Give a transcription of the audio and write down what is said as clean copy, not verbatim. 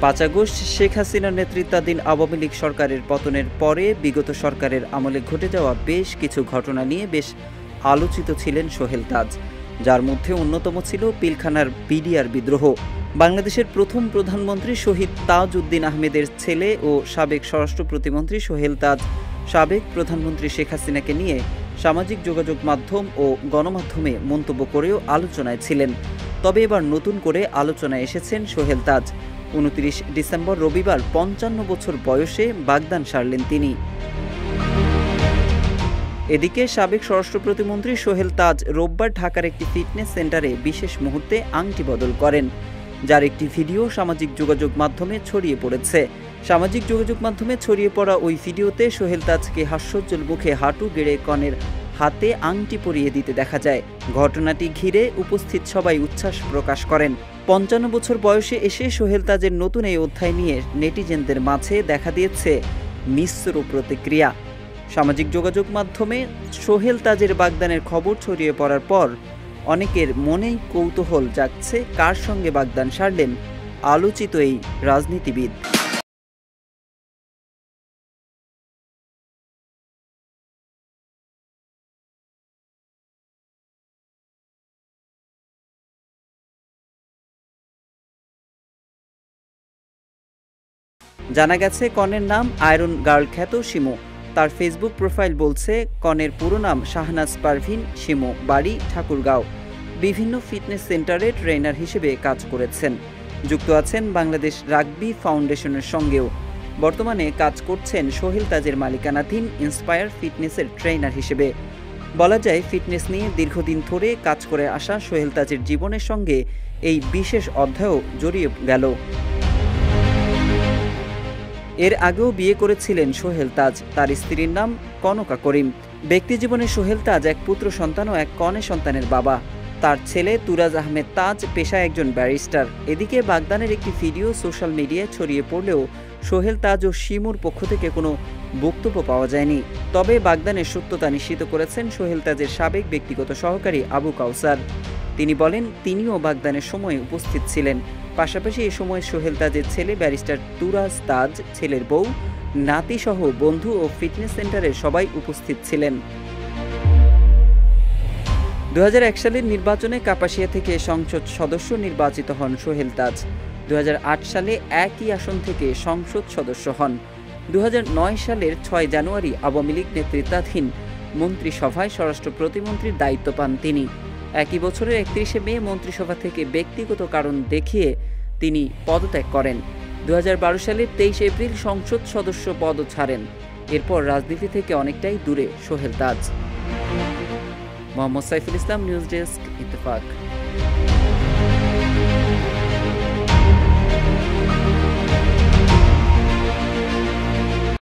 ৫ August Sheikh হাসিনার নেতৃত্বাধীন আওয়ামী লীগ সরকারের পতনের পরে বিগত সরকারের আমলে ঘটে যাওয়া বেশ কিছু ঘটনা নিয়ে বেশ আলোচিত ছিলেন সোহেল তাজ, যার মধ্যে অন্যতম ছিল পিলখানার বিডিআর বিদ্রোহ। বাংলাদেশের প্রথম প্রধানমন্ত্রী শহীদ তাজ উদ্দিন আহমেদের ছেলে ও সাবেক স্বরাষ্ট্র প্রতিমন্ত্রী সোহেল তাজ সাবেক প্রধানমন্ত্রী শেখ হাসিনাকে নিয়ে সামাজিক যোগাযোগ মাধ্যম ও গণমাধ্যমে মন্তব্য করেও আলোচনায় ছিলেন। তবে এবার নতুন করে আলোচনায় এসেছেন সোহেল তাজ। ২৯ ডিসেম্বর রবিবার ৫৫ বছর বয়সে বাগদান সারলেন তিনি। এদিকে সাবেক স্বরাষ্ট্র প্রতিমন্ত্রী সোহেল তাজ রোববার ঢাকার একটি ফিটনেস সেন্টারে বিশেষ মুহূর্তে আংটি বদল করেন, যার একটি ভিডিও সামাজিক যোগাযোগ মাধ্যমে ছড়িয়ে পড়েছে। সামাজিক যোগাযোগ মাধ্যমে ছড়িয়ে পড়া ওই ভিডিওতে সোহেল তাজকে হাস্যোজ্জ্বল মুখে হাঁটু গেড়ে কনের হাতে আংটি পরিয়ে দিতে দেখা যায়। ঘটনাটি ঘিরে উপস্থিত সবাই উচ্ছ্বাস প্রকাশ করেন। ৫৫ বছর বয়সে এসে সোহেল তাজের নতুন এই অধ্যায় নিয়ে নেটিজেনদের মাঝে দেখা দিয়েছে মিশ্র প্রতিক্রিয়া। সামাজিক যোগাযোগ মাধ্যমে সোহেল তাজের বাগদানের খবর ছড়িয়ে পড়ার পর অনেকের মনেই কৌতূহল জাগছে কার সঙ্গে বাগদান সারলেন আলোচিত এই রাজনীতিবিদ। জানা গেছে কনের নাম আয়রন গার্ল খ্যাত শিমু। তার ফেসবুক প্রোফাইল বলছে কনের পুরো নাম শাহনাজ পারভিন শিমু, বাড়ি ঠাকুরগাঁও। বিভিন্ন ফিটনেস সেন্টারে ট্রেনার হিসেবে কাজ করেছেন। যুক্ত আছেন বাংলাদেশ রাগবি ফাউন্ডেশনের সঙ্গেও। বর্তমানে কাজ করছেন সোহেল তাজের মালিকানাধীন ইন্সপায়ার ফিটনেসের ট্রেনার হিসেবে। বলা যায় ফিটনেস নিয়ে দীর্ঘদিন ধরে কাজ করে আসা সোহেল তাজের জীবনের সঙ্গে এই বিশেষ অধ্যায়ও জড়িয়ে গেল। এর আগেও বিয়ে করেছিলেন সোহেল তাজ। তার স্ত্রীর নাম কনকা করিম। ব্যক্তিজীবনে সোহেল তাজ এক পুত্র সন্তান ও এক কনে সন্তানের বাবা। তার ছেলে তুরাজ আহমেদ তাজ পেশায় একজন ব্যারিস্টার। এদিকে বাগদানের একটি ভিডিও সোশ্যাল মিডিয়ায় ছড়িয়ে পড়লেও সোহেল তাজ ও শিমুর পক্ষ থেকে কোনো বক্তব্য পাওয়া যায়নি। তবে বাগদানের সত্যতা নিশ্চিত করেছেন সোহেল তাজের সাবেক ব্যক্তিগত সহকারী আবু কাউসার। তিনি বলেন তিনিও বাগদানের সময় উপস্থিত ছিলেন। পাশাপাশি এ সময় সোহেল তাজের ছেলে ব্যারিস্টার তুরাজ তাজ, ছেলের বউ, নাতিসহ বন্ধু ও ফিটনেস সেন্টারের সবাই উপস্থিত ছিলেন। ২০০১ সালের নির্বাচনে কাপাসিয়া থেকে সংসদ সদস্য নির্বাচিত হন সোহেল তাজ। ২০০৮ সালে একই আসন থেকে সংসদ সদস্য হন। ২০০৯ সালের ৬ জানুয়ারি আওয়ামী লীগ নেতৃত্বাধীন মন্ত্রিসভায় স্বরাষ্ট্র প্রতিমন্ত্রীর দায়িত্ব পান তিনি। একই বছরের ৩১শে মে মন্ত্রিসভা থেকে ব্যক্তিগত কারণ দেখিয়ে তিনি পদত্যাগ করেন। ২০১২ সালের ২৩ এপ্রিল সংসদ সদস্য পদও ছাড়েন। এরপর রাজনীতি থেকে অনেকটাই দূরে সোহেল তাজ। Mohammad Saiful Islam, news desk, Ittefaq.